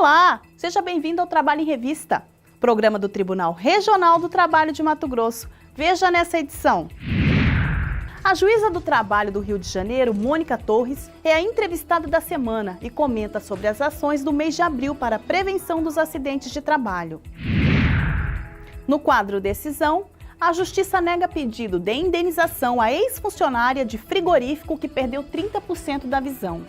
Olá, seja bem-vindo ao Trabalho em Revista, programa do Tribunal Regional do Trabalho de Mato Grosso. Veja nessa edição. A juíza do trabalho do Rio de Janeiro, Mônica Torres, é a entrevistada da semana e comenta sobre as ações do mês de abril para a prevenção dos acidentes de trabalho. No quadro Decisão, a Justiça nega pedido de indenização à ex-funcionária de frigorífico que perdeu 30% da visão.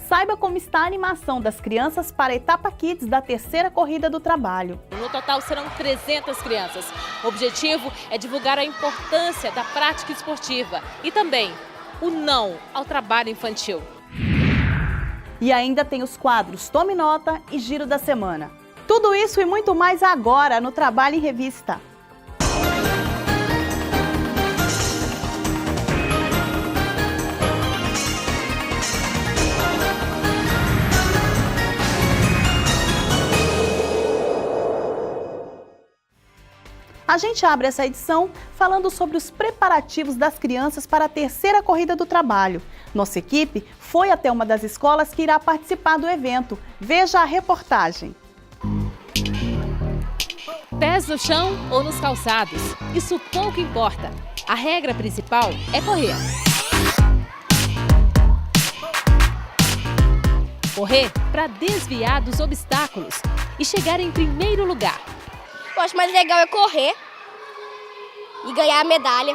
Saiba como está a animação das crianças para a etapa Kids da terceira corrida do trabalho. No total serão 300 crianças. O objetivo é divulgar a importância da prática esportiva e também o não ao trabalho infantil. E ainda tem os quadros Tome Nota e Giro da Semana. Tudo isso e muito mais agora no Trabalho em Revista. A gente abre essa edição falando sobre os preparativos das crianças para a terceira corrida do trabalho. Nossa equipe foi até uma das escolas que irá participar do evento. Veja a reportagem. Pés no chão ou nos calçados, isso pouco importa. A regra principal é correr. Correr para desviar dos obstáculos e chegar em primeiro lugar. Eu acho mais legal é correr e ganhar a medalha.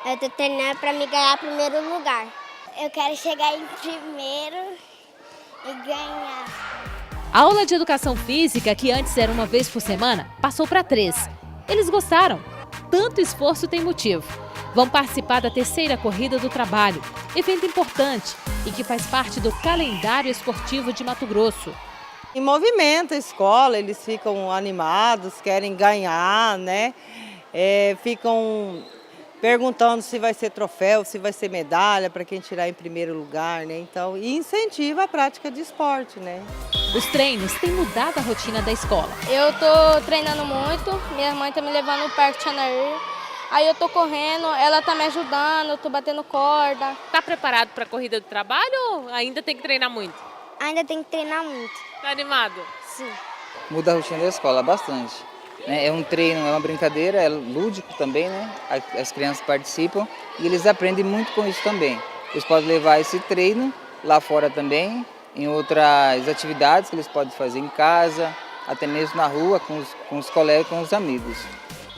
Eu tô treinando para me ganhar primeiro lugar. Eu quero chegar em primeiro e ganhar. A aula de educação física, que antes era uma vez por semana, passou para 3. Eles gostaram. Tanto esforço tem motivo. Vão participar da terceira corrida do trabalho, evento importante e que faz parte do calendário esportivo de Mato Grosso. E movimenta a escola, eles ficam animados, querem ganhar, né? Ficam perguntando se vai ser troféu, se vai ser medalha para quem tirar em primeiro lugar, né? Então, e incentiva a prática de esporte, né? Os treinos têm mudado a rotina da escola. Eu tô treinando muito, minha mãe tá me levando no Parque Chanair. Aí eu tô correndo, ela tá me ajudando, eu tô batendo corda. Tá preparado para a corrida do trabalho ou ainda tem que treinar muito? Ainda tem que treinar muito. Tá animado? Sim. Muda a rotina da escola bastante. É um treino, é uma brincadeira, é lúdico também, né? As crianças participam e eles aprendem muito com isso também. Eles podem levar esse treino lá fora também, em outras atividades que eles podem fazer em casa, até mesmo na rua, com os colegas, com os amigos.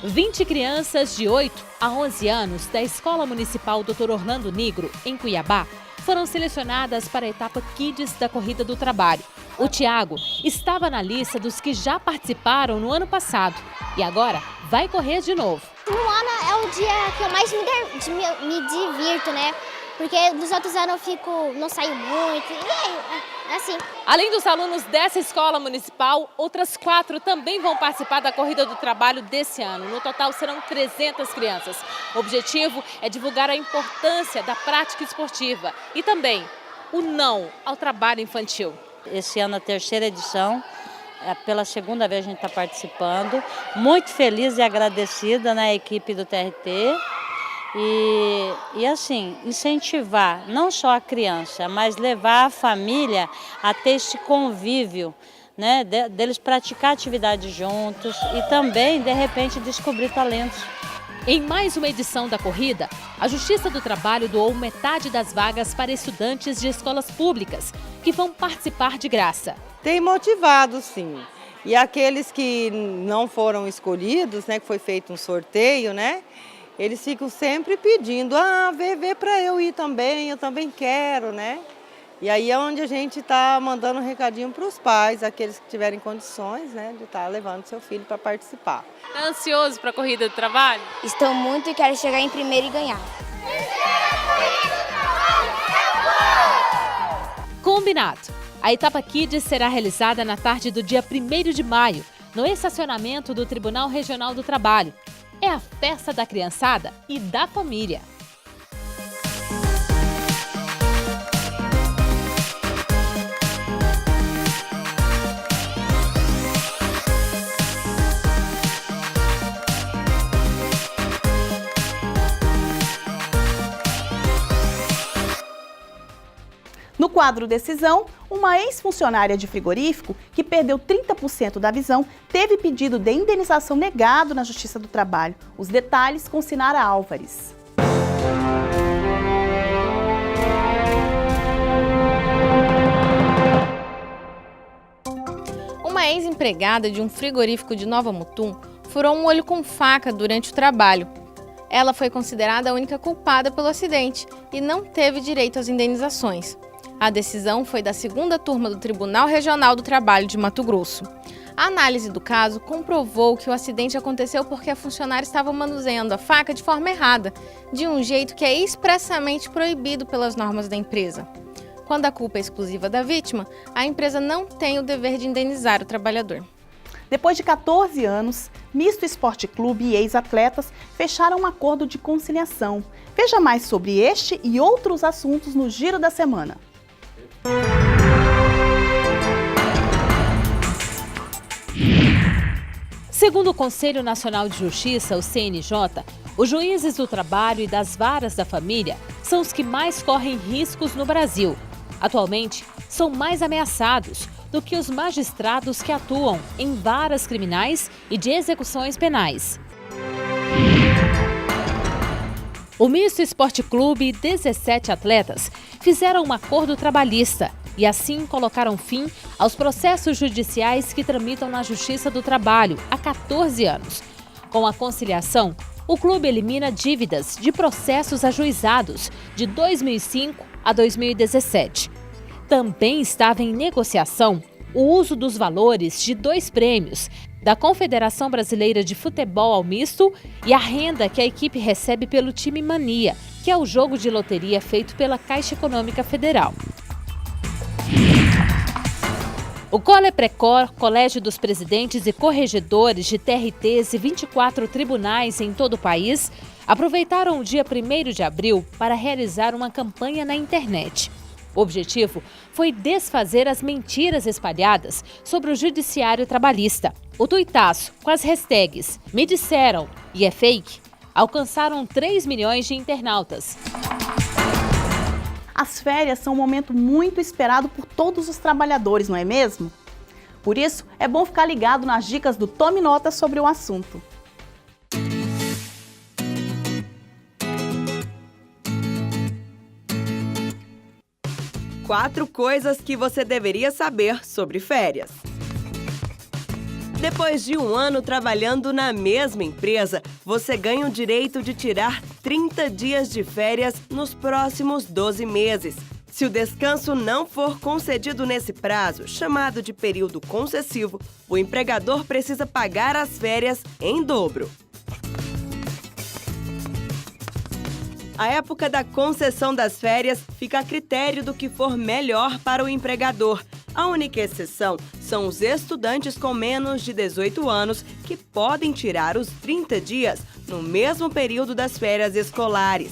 20 crianças de 8 a 11 anos da Escola Municipal Dr. Orlando Nigro, em Cuiabá, foram selecionadas para a etapa Kids da Corrida do Trabalho. O Thiago estava na lista dos que já participaram no ano passado e agora vai correr de novo. No ano é o dia que eu mais me divirto, né? Porque nos outros anos não saio muito, e é assim. Além dos alunos dessa escola municipal, outras 4 também vão participar da Corrida do Trabalho desse ano. No total serão 300 crianças. O objetivo é divulgar a importância da prática esportiva e também o não ao trabalho infantil. Esse ano a terceira edição, pela segunda vez a gente está participando. Muito feliz e agradecida na equipe do TRT. E assim, incentivar não só a criança, mas levar a família a ter esse convívio, né, deles praticar atividades juntos e também, de repente, descobrir talentos. Em mais uma edição da corrida, a Justiça do Trabalho doou metade das vagas para estudantes de escolas públicas, que vão participar de graça. Tem motivado, sim. E aqueles que não foram escolhidos, né, que foi feito um sorteio, né? Eles ficam sempre pedindo, vê para eu ir também, eu também quero, né? E aí é onde a gente está mandando um recadinho para os pais, aqueles que tiverem condições, né, de estar levando seu filho para participar. Está ansioso para a corrida do trabalho? Estou muito e quero chegar em primeiro e ganhar. Combinado! A etapa Kids será realizada na tarde do dia 1º de maio, no estacionamento do Tribunal Regional do Trabalho. É a festa da criançada e da família. No quadro Decisão, uma ex-funcionária de frigorífico que perdeu 30% da visão teve pedido de indenização negado na Justiça do Trabalho. Os detalhes com Sinara Álvares. Uma ex-empregada de um frigorífico de Nova Mutum furou um olho com faca durante o trabalho. Ela foi considerada a única culpada pelo acidente e não teve direito às indenizações. A decisão foi da segunda turma do Tribunal Regional do Trabalho de Mato Grosso. A análise do caso comprovou que o acidente aconteceu porque a funcionária estava manuseando a faca de forma errada, de um jeito que é expressamente proibido pelas normas da empresa. Quando a culpa é exclusiva da vítima, a empresa não tem o dever de indenizar o trabalhador. Depois de 14 anos, Misto Esporte Clube e ex-atletas fecharam um acordo de conciliação. Veja mais sobre este e outros assuntos no Giro da Semana. Segundo o Conselho Nacional de Justiça, o CNJ, os juízes do trabalho e das varas da família são os que mais correm riscos no Brasil. Atualmente, são mais ameaçados do que os magistrados que atuam em varas criminais e de execuções penais. O Misto Esporte Clube e 17 atletas fizeram um acordo trabalhista e assim colocaram fim aos processos judiciais que tramitam na Justiça do Trabalho há 14 anos. Com a conciliação, o clube elimina dívidas de processos ajuizados de 2005 a 2017. Também estava em negociação o uso dos valores de 2 prêmios da Confederação Brasileira de Futebol ao Misto e a renda que a equipe recebe pelo Time Mania, que é o jogo de loteria feito pela Caixa Econômica Federal. O Coleprecor, Colégio dos Presidentes e Corregedores de TRTs e 24 tribunais em todo o país, aproveitaram o dia 1º de abril para realizar uma campanha na internet. O objetivo foi desfazer as mentiras espalhadas sobre o judiciário trabalhista. O tuitaço, com as hashtags "Me disseram" e "É fake", alcançaram 3 milhões de internautas. As férias são um momento muito esperado por todos os trabalhadores, não é mesmo? Por isso, é bom ficar ligado nas dicas do Tome Nota sobre o assunto. Quatro coisas que você deveria saber sobre férias. Depois de um ano trabalhando na mesma empresa, você ganha o direito de tirar 30 dias de férias nos próximos 12 meses. Se o descanso não for concedido nesse prazo, chamado de período concessivo, o empregador precisa pagar as férias em dobro. A época da concessão das férias fica a critério do que for melhor para o empregador. A única exceção são os estudantes com menos de 18 anos que podem tirar os 30 dias no mesmo período das férias escolares.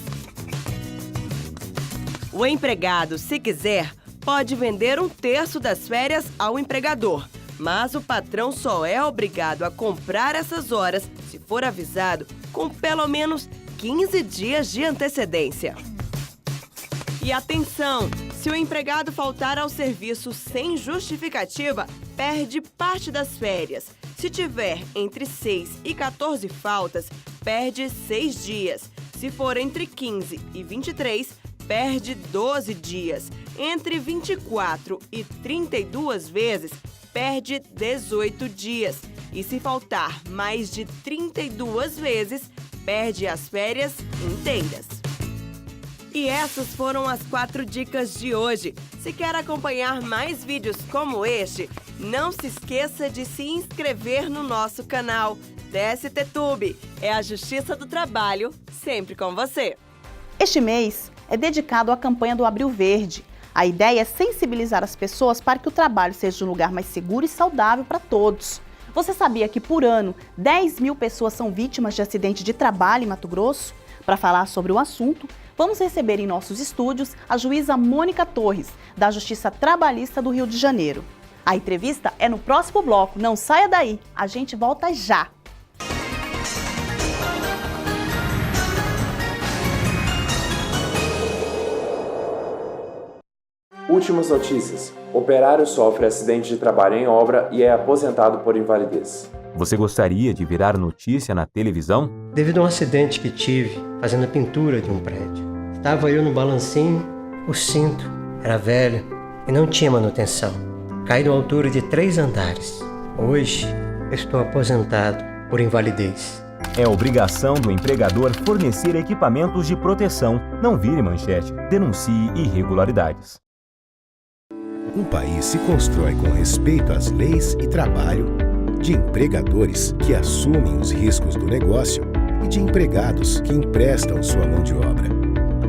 O empregado, se quiser, pode vender 1/3 das férias ao empregador, mas o patrão só é obrigado a comprar essas horas, se for avisado, com pelo menos 15 dias de antecedência. E atenção! Se o empregado faltar ao serviço sem justificativa, perde parte das férias. Se tiver entre 6 e 14 faltas, perde 6 dias. Se for entre 15 e 23, perde 12 dias. Entre 24 e 32 vezes, perde 18 dias. E se faltar mais de 32 vezes, perde as férias inteiras. E essas foram as 4 dicas de hoje. Se quer acompanhar mais vídeos como este, não se esqueça de se inscrever no nosso canal. TST-Tube é a Justiça do Trabalho, sempre com você. Este mês é dedicado à campanha do Abril Verde. A ideia é sensibilizar as pessoas para que o trabalho seja um lugar mais seguro e saudável para todos. Você sabia que, por ano, 10 mil pessoas são vítimas de acidente de trabalho em Mato Grosso? Para falar sobre o assunto, vamos receber em nossos estúdios a juíza Mônica Torres, da Justiça Trabalhista do Rio de Janeiro. A entrevista é no próximo bloco, não saia daí, a gente volta já! O Últimas notícias. Operário sofre acidente de trabalho em obra e é aposentado por invalidez. Você gostaria de virar notícia na televisão? Devido a um acidente que tive fazendo a pintura de um prédio. Estava eu no balancinho, o cinto era velho e não tinha manutenção. Caí de uma altura de 3 andares. Hoje, estou aposentado por invalidez. É obrigação do empregador fornecer equipamentos de proteção. Não vire manchete, denuncie irregularidades. Um país se constrói com respeito às leis e trabalho, de empregadores que assumem os riscos do negócio e de empregados que emprestam sua mão de obra.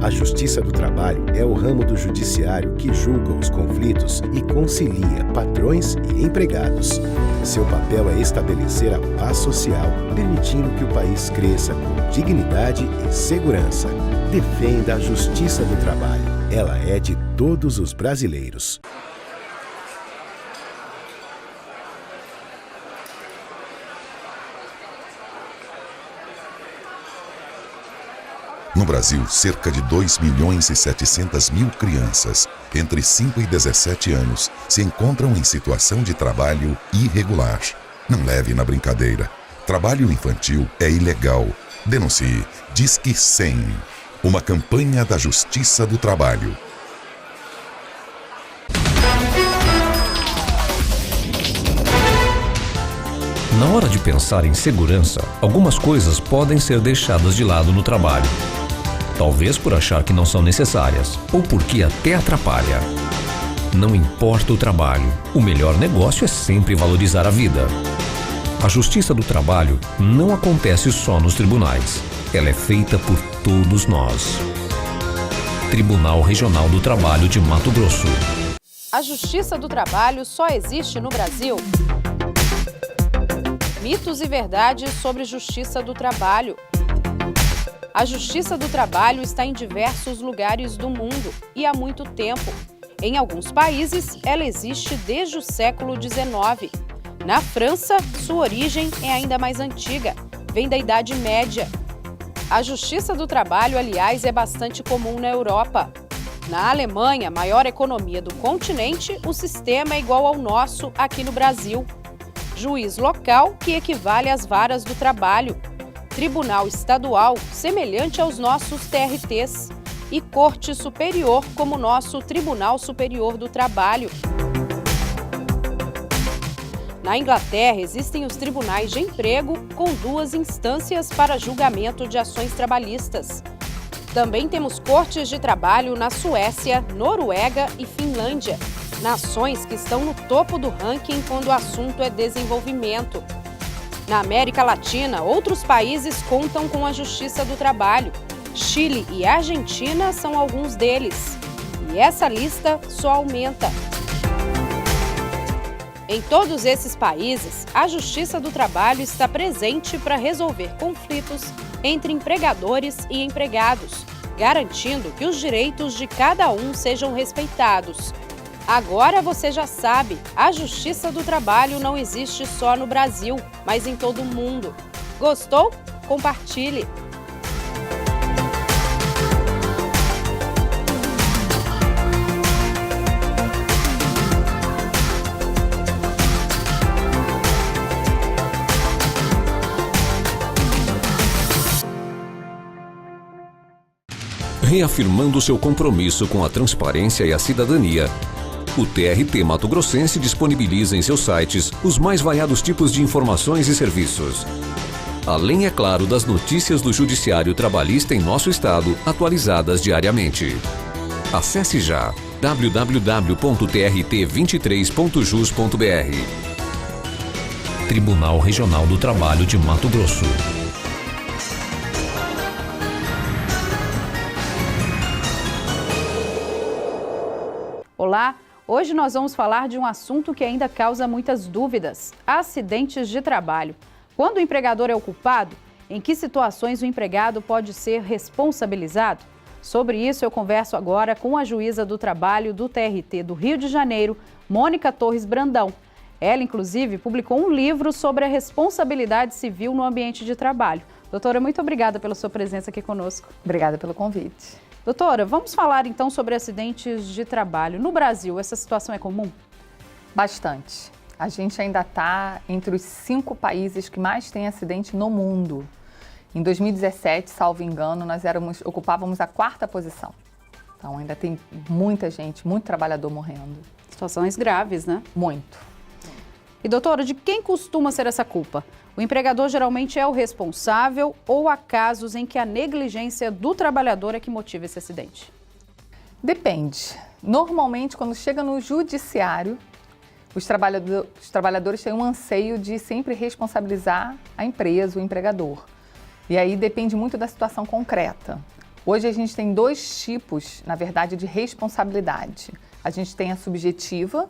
A Justiça do Trabalho é o ramo do judiciário que julga os conflitos e concilia patrões e empregados. Seu papel é estabelecer a paz social, permitindo que o país cresça com dignidade e segurança. Defenda a Justiça do Trabalho. Ela é de todos os brasileiros. No Brasil, cerca de 2.700.000 crianças entre 5 e 17 anos se encontram em situação de trabalho irregular. Não leve na brincadeira. Trabalho infantil é ilegal. Denuncie. Disque 100. Uma campanha da Justiça do Trabalho. Na hora de pensar em segurança, algumas coisas podem ser deixadas de lado no trabalho. Talvez por achar que não são necessárias, ou porque até atrapalha. Não importa o trabalho, o melhor negócio é sempre valorizar a vida. A Justiça do Trabalho não acontece só nos tribunais. Ela é feita por todos nós. Tribunal Regional do Trabalho de Mato Grosso. A Justiça do Trabalho só existe no Brasil? Mitos e verdades sobre Justiça do Trabalho. A Justiça do Trabalho está em diversos lugares do mundo e há muito tempo. Em alguns países, ela existe desde o século XIX. Na França, sua origem é ainda mais antiga, vem da Idade Média. A Justiça do Trabalho, aliás, é bastante comum na Europa. Na Alemanha, maior economia do continente, o sistema é igual ao nosso aqui no Brasil. Juiz local, que equivale às varas do trabalho. Tribunal estadual, semelhante aos nossos TRTs. E Corte Superior, como o nosso Tribunal Superior do Trabalho. Na Inglaterra, existem os tribunais de emprego, com 2 instâncias para julgamento de ações trabalhistas. Também temos cortes de trabalho na Suécia, Noruega e Finlândia. Nações que estão no topo do ranking quando o assunto é desenvolvimento. Na América Latina, outros países contam com a Justiça do Trabalho. Chile e Argentina são alguns deles. E essa lista só aumenta. Em todos esses países, a Justiça do Trabalho está presente para resolver conflitos entre empregadores e empregados, garantindo que os direitos de cada um sejam respeitados. Agora você já sabe, a Justiça do Trabalho não existe só no Brasil, mas em todo o mundo. Gostou? Compartilhe! Reafirmando seu compromisso com a transparência e a cidadania, o TRT Mato Grossense disponibiliza em seus sites os mais variados tipos de informações e serviços. Além, é claro, das notícias do Judiciário Trabalhista em nosso estado, atualizadas diariamente. Acesse já www.trt23.jus.br. Tribunal Regional do Trabalho de Mato Grosso. Olá, hoje nós vamos falar de um assunto que ainda causa muitas dúvidas: acidentes de trabalho. Quando o empregador é o culpado, em que situações o empregado pode ser responsabilizado? Sobre isso eu converso agora com a juíza do trabalho do TRT do Rio de Janeiro, Mônica Torres Brandão. Ela, inclusive, publicou um livro sobre a responsabilidade civil no ambiente de trabalho. Doutora, muito obrigada pela sua presença aqui conosco. Obrigada pelo convite. Doutora, vamos falar então sobre acidentes de trabalho. No Brasil, essa situação é comum? Bastante. A gente ainda está entre os 5 países que mais têm acidente no mundo. Em 2017, salvo engano, nós ocupávamos a 4ª posição. Então ainda tem muita gente, muito trabalhador morrendo. Situações graves, né? Muito. E doutora, de quem costuma ser essa culpa? O empregador geralmente é o responsável ou há casos em que a negligência do trabalhador é que motiva esse acidente? Depende. Normalmente, quando chega no judiciário, os trabalhadores têm um anseio de sempre responsabilizar a empresa, o empregador. E aí depende muito da situação concreta. Hoje a gente tem 2 tipos, na verdade, de responsabilidade. A gente tem a subjetiva,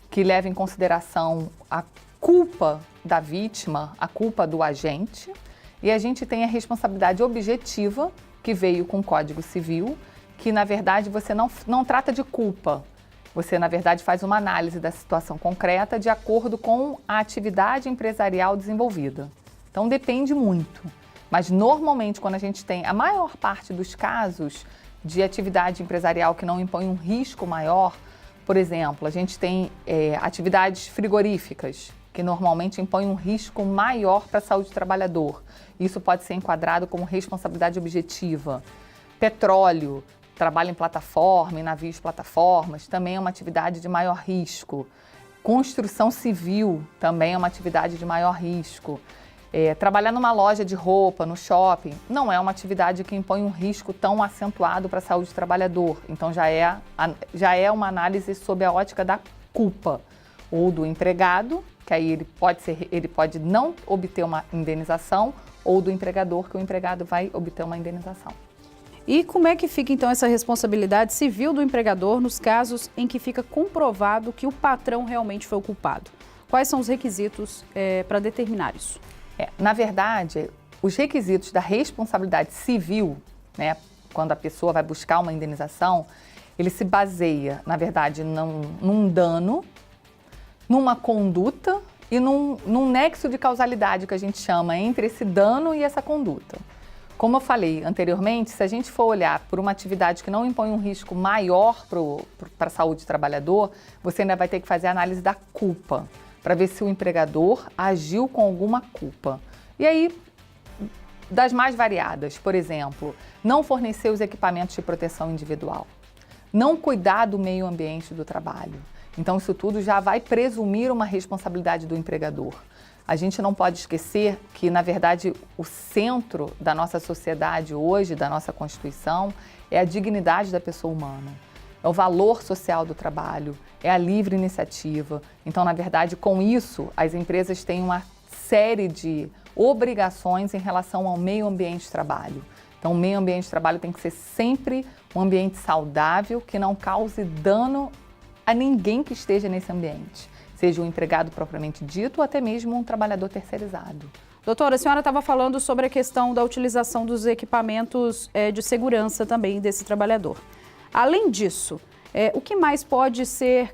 que leva em consideração a culpa da vítima, a culpa do agente. E a gente tem a responsabilidade objetiva, que veio com o Código Civil, que na verdade você não trata de culpa. Você, na verdade, faz uma análise da situação concreta de acordo com a atividade empresarial desenvolvida. Então depende muito. Mas normalmente quando a gente tem a maior parte dos casos de atividade empresarial que não impõe um risco maior, por exemplo, a gente tem atividades frigoríficas que normalmente impõem um risco maior para a saúde do trabalhador. Isso pode ser enquadrado como responsabilidade objetiva. Petróleo, trabalho em plataforma, em navios plataformas, também é uma atividade de maior risco. Construção civil também é uma atividade de maior risco. Trabalhar numa loja de roupa, no shopping, não é uma atividade que impõe um risco tão acentuado para a saúde do trabalhador. Então já é uma análise sob a ótica da culpa ou do empregado, que aí ele pode não obter uma indenização, ou do empregador, que o empregado vai obter uma indenização. E como é que fica então essa responsabilidade civil do empregador nos casos em que fica comprovado que o patrão realmente foi o culpado? Quais são os requisitos para determinar isso? Na verdade, os requisitos da responsabilidade civil, né, quando a pessoa vai buscar uma indenização, ele se baseia, na verdade, num dano, numa conduta e num nexo de causalidade que a gente chama entre esse dano e essa conduta. Como eu falei anteriormente, se a gente for olhar por uma atividade que não impõe um risco maior para a saúde do trabalhador, você ainda vai ter que fazer a análise da culpa, para ver se o empregador agiu com alguma culpa. E aí, das mais variadas, por exemplo, não fornecer os equipamentos de proteção individual, não cuidar do meio ambiente do trabalho. Então, isso tudo já vai presumir uma responsabilidade do empregador. A gente não pode esquecer que, na verdade, o centro da nossa sociedade hoje, da nossa Constituição, é a dignidade da pessoa humana. É o valor social do trabalho, é a livre iniciativa. Então, na verdade, com isso, as empresas têm uma série de obrigações em relação ao meio ambiente de trabalho. Então, o meio ambiente de trabalho tem que ser sempre um ambiente saudável, que não cause dano a ninguém que esteja nesse ambiente, seja um empregado propriamente dito ou até mesmo um trabalhador terceirizado. Doutora, a senhora estava falando sobre a questão da utilização dos equipamentos de segurança também desse trabalhador. Além disso, o que mais pode ser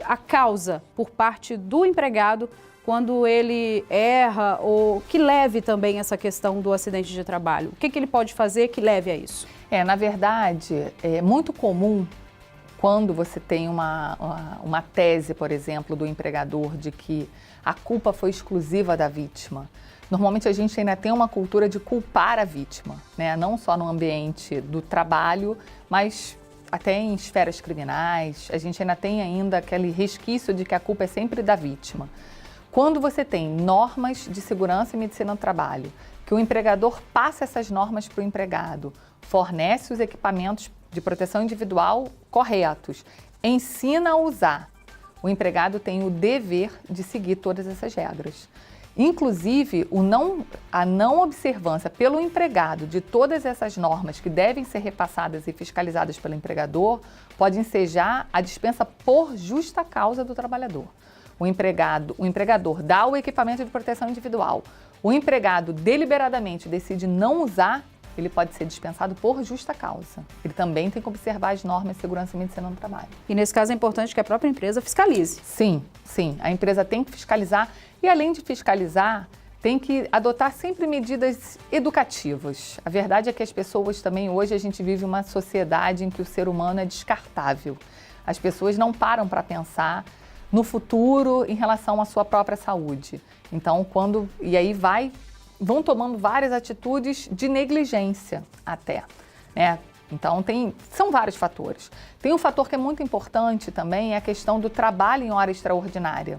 a causa por parte do empregado quando ele erra ou que leve também essa questão do acidente de trabalho? O que ele pode fazer que leve a isso? Na verdade, é muito comum quando você tem uma tese, por exemplo, do empregador de que a culpa foi exclusiva da vítima. Normalmente a gente ainda tem uma cultura de culpar a vítima, né? Não só no ambiente do trabalho, mas até em esferas criminais. A gente ainda tem aquele resquício de que a culpa é sempre da vítima. Quando você tem normas de segurança e medicina do trabalho, que o empregador passa essas normas para o empregado, fornece os equipamentos de proteção individual corretos, ensina a usar, o empregado tem o dever de seguir todas essas regras. Inclusive, a não observância pelo empregado de todas essas normas que devem ser repassadas e fiscalizadas pelo empregador pode ensejar a dispensa por justa causa do trabalhador. O empregador dá o equipamento de proteção individual, o empregado deliberadamente decide não usar, ele pode ser dispensado por justa causa. Ele também tem que observar as normas de segurança e medicina no trabalho. E nesse caso é importante que a própria empresa fiscalize. Sim, sim. A empresa tem que fiscalizar e, além de fiscalizar, tem que adotar sempre medidas educativas. A verdade é que as pessoas também, hoje a gente vive uma sociedade em que o ser humano é descartável. As pessoas não param para pensar no futuro em relação à sua própria saúde. Então, vão tomando várias atitudes de negligência até, né? Então, são vários fatores. Tem um fator que é muito importante também, é a questão do trabalho em hora extraordinária.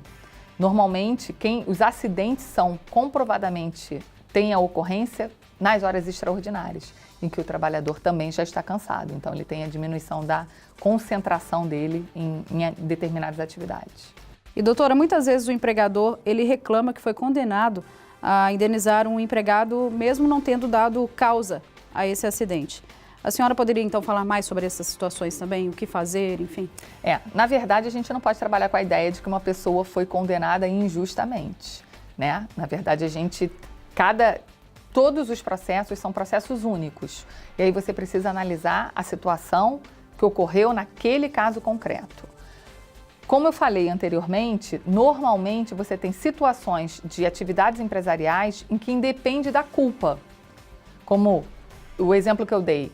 Normalmente, os acidentes são comprovadamente, têm a ocorrência nas horas extraordinárias, em que o trabalhador também já está cansado. Então, ele tem a diminuição da concentração dele em determinadas atividades. E, doutora, muitas vezes o empregador, ele reclama que foi condenado a indenizar um empregado, mesmo não tendo dado causa a esse acidente. A senhora poderia, então, falar mais sobre essas situações também? O que fazer, enfim? Na verdade, a gente não pode trabalhar com a ideia de que uma pessoa foi condenada injustamente, né? Na verdade, todos os processos são processos únicos. E aí você precisa analisar a situação que ocorreu naquele caso concreto. Como eu falei anteriormente, normalmente você tem situações de atividades empresariais em que independe da culpa. Como o exemplo que eu dei,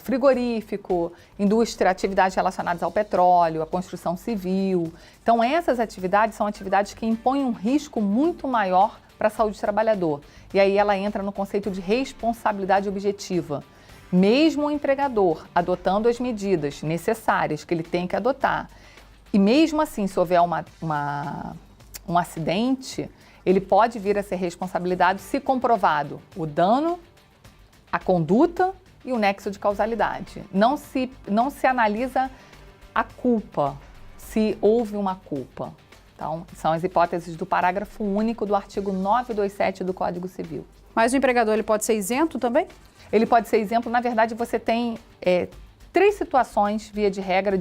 frigorífico, indústria, atividades relacionadas ao petróleo, à construção civil. Então, essas atividades são atividades que impõem um risco muito maior para a saúde do trabalhador. E aí ela entra no conceito de responsabilidade objetiva. Mesmo o empregador adotando as medidas necessárias que ele tem que adotar, e mesmo assim, se houver um acidente, ele pode vir a ser responsabilizado se comprovado o dano, a conduta e o nexo de causalidade. Não se analisa a culpa, se houve uma culpa. Então, são as hipóteses do parágrafo único do artigo 927 do Código Civil. Mas o empregador, ele pode ser isento também? Ele pode ser isento. Na verdade, você tem 3 situações, via de regra,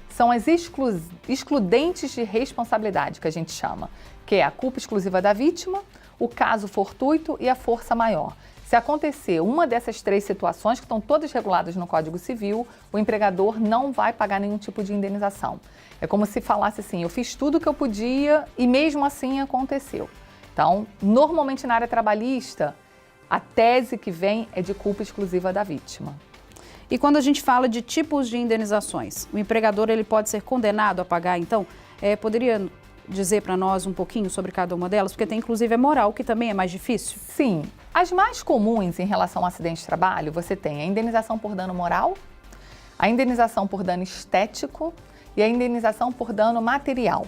são as excludentes de responsabilidade, que a gente chama, que é a culpa exclusiva da vítima, o caso fortuito e a força maior. Se acontecer uma dessas 3 situações, que estão todas reguladas no Código Civil, o empregador não vai pagar nenhum tipo de indenização. É como se falasse assim, eu fiz tudo o que eu podia e mesmo assim aconteceu. Então, normalmente na área trabalhista, a tese que vem é de culpa exclusiva da vítima. E quando a gente fala de tipos de indenizações, o empregador ele pode ser condenado a pagar, então, poderia dizer para nós um pouquinho sobre cada uma delas? Porque tem inclusive a moral, que também é mais difícil. Sim. As mais comuns em relação ao acidente de trabalho, você tem a indenização por dano moral, a indenização por dano estético e a indenização por dano material.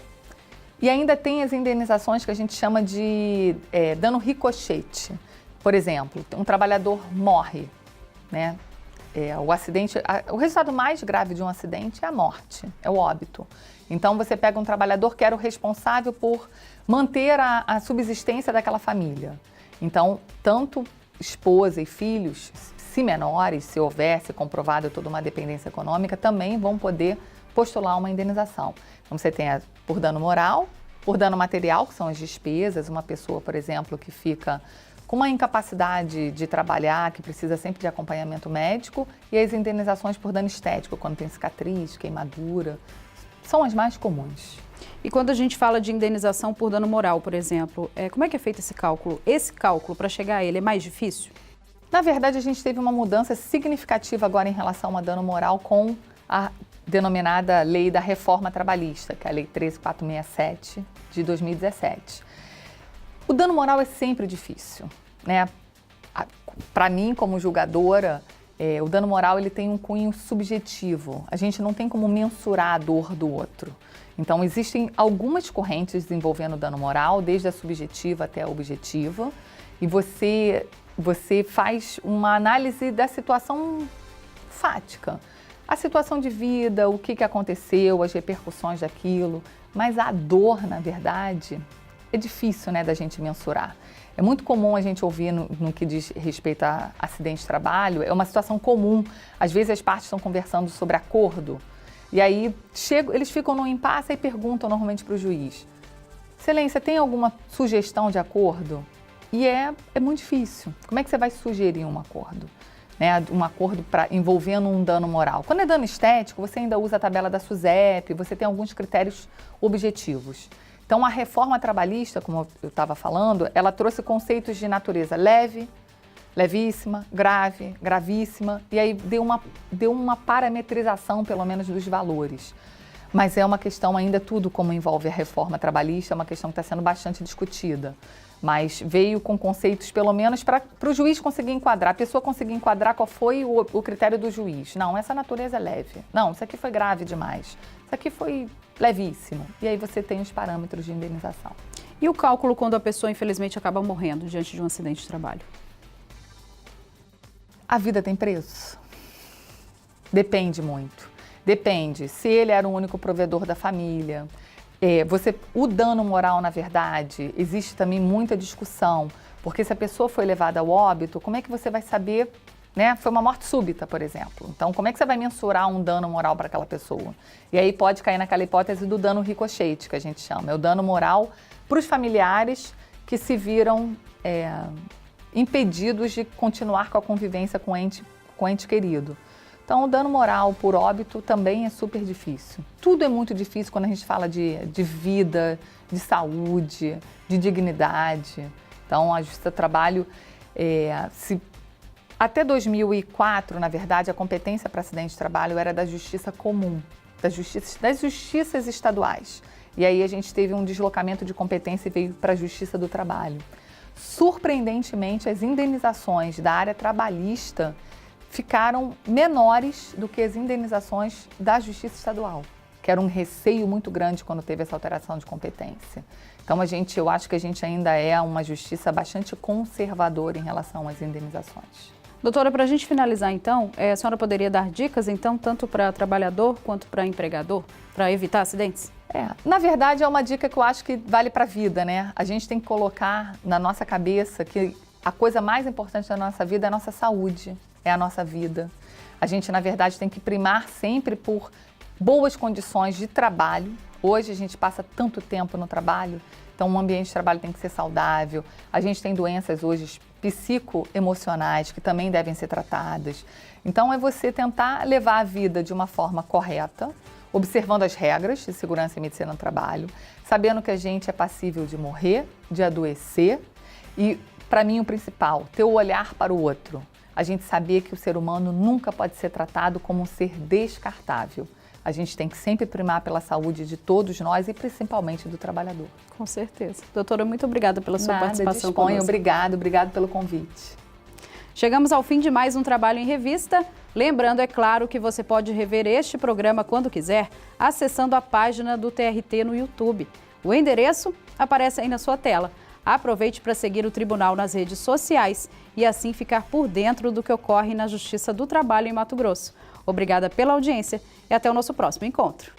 E ainda tem as indenizações que a gente chama de dano ricochete. Por exemplo, um trabalhador morre, né? O resultado mais grave de um acidente é a morte, é o óbito. Então, você pega um trabalhador que era o responsável por manter a subsistência daquela família. Então, tanto esposa e filhos, se menores, se houvesse comprovado toda uma dependência econômica, também vão poder postular uma indenização. Então, você tem por dano moral, por dano material, que são as despesas, uma pessoa, por exemplo, que fica com uma incapacidade de trabalhar, que precisa sempre de acompanhamento médico, e as indenizações por dano estético, quando tem cicatriz, queimadura, são as mais comuns. E quando a gente fala de indenização por dano moral, por exemplo, como é que é feito esse cálculo? Esse cálculo, para chegar a ele, é mais difícil? Na verdade, a gente teve uma mudança significativa agora em relação a dano moral com a denominada Lei da Reforma Trabalhista, que é a Lei 13.467 de 2017. O dano moral é sempre difícil, né? Para mim, como julgadora, o dano moral ele tem um cunho subjetivo. A gente não tem como mensurar a dor do outro. Então, existem algumas correntes envolvendo o dano moral, desde a subjetiva até a objetiva, e você faz uma análise da situação fática. A situação de vida, o que aconteceu, as repercussões daquilo, mas a dor, na verdade, é difícil, né, da gente mensurar. É muito comum a gente ouvir no que diz respeito a acidente de trabalho, é uma situação comum. Às vezes as partes estão conversando sobre acordo, e aí eles ficam num impasse e perguntam normalmente para o juiz: Excelência, tem alguma sugestão de acordo? E é muito difícil. Como é que você vai sugerir um acordo? Né? Um acordo envolvendo um dano moral. Quando é dano estético, você ainda usa a tabela da SUSEP, você tem alguns critérios objetivos. Então, a reforma trabalhista, como eu estava falando, ela trouxe conceitos de natureza leve, levíssima, grave, gravíssima, e aí deu uma parametrização, pelo menos, dos valores. Mas é uma questão ainda, tudo como envolve a reforma trabalhista, é uma questão que está sendo bastante discutida. Mas veio com conceitos, pelo menos, para o juiz conseguir enquadrar, a pessoa conseguir enquadrar qual foi o critério do juiz. Não, essa natureza é leve. Não, isso aqui foi grave demais. Isso aqui foi levíssimo. E aí você tem os parâmetros de indenização. E o cálculo quando a pessoa, infelizmente, acaba morrendo diante de um acidente de trabalho? A vida tem preço? Depende muito. Depende se ele era o único provedor da família. O dano moral, na verdade, existe também muita discussão, porque se a pessoa foi levada ao óbito, como é que você vai saber, né? Foi uma morte súbita, por exemplo. Então, como é que você vai mensurar um dano moral para aquela pessoa? E aí pode cair naquela hipótese do dano ricochete, que a gente chama. É o dano moral para os familiares que se viram impedidos de continuar com a convivência com o ente querido. Então, o dano moral por óbito também é super difícil. Tudo é muito difícil quando a gente fala de vida, de saúde, de dignidade. Então, a Justiça do Trabalho, até 2004, na verdade, a competência para acidente de trabalho era da Justiça Comum, das justiças estaduais. E aí a gente teve um deslocamento de competência e veio para a Justiça do Trabalho. Surpreendentemente, as indenizações da área trabalhista ficaram menores do que as indenizações da Justiça Estadual, que era um receio muito grande quando teve essa alteração de competência. Então, eu acho que a gente ainda é uma justiça bastante conservadora em relação às indenizações. Doutora, para a gente finalizar, então, a senhora poderia dar dicas, então, tanto para trabalhador quanto para empregador, para evitar acidentes? Na verdade, é uma dica que eu acho que vale para a vida, né? A gente tem que colocar na nossa cabeça que a coisa mais importante da nossa vida é a nossa saúde. É a nossa vida. A gente, na verdade, tem que primar sempre por boas condições de trabalho. Hoje a gente passa tanto tempo no trabalho, então o ambiente de trabalho tem que ser saudável. A gente tem doenças hoje psicoemocionais que também devem ser tratadas. Então é você tentar levar a vida de uma forma correta, observando as regras de segurança e medicina no trabalho, sabendo que a gente é passível de morrer, de adoecer e, para mim, o principal, ter o olhar para o outro. A gente saber que o ser humano nunca pode ser tratado como um ser descartável. A gente tem que sempre primar pela saúde de todos nós e principalmente do trabalhador. Com certeza. Doutora, muito obrigada pela sua participação conosco. Obrigado pelo convite. Chegamos ao fim de mais um Trabalho em Revista. Lembrando, é claro, que você pode rever este programa quando quiser, acessando a página do TRT no YouTube. O endereço aparece aí na sua tela. Aproveite para seguir o Tribunal nas redes sociais e assim ficar por dentro do que ocorre na Justiça do Trabalho em Mato Grosso. Obrigada pela audiência e até o nosso próximo encontro.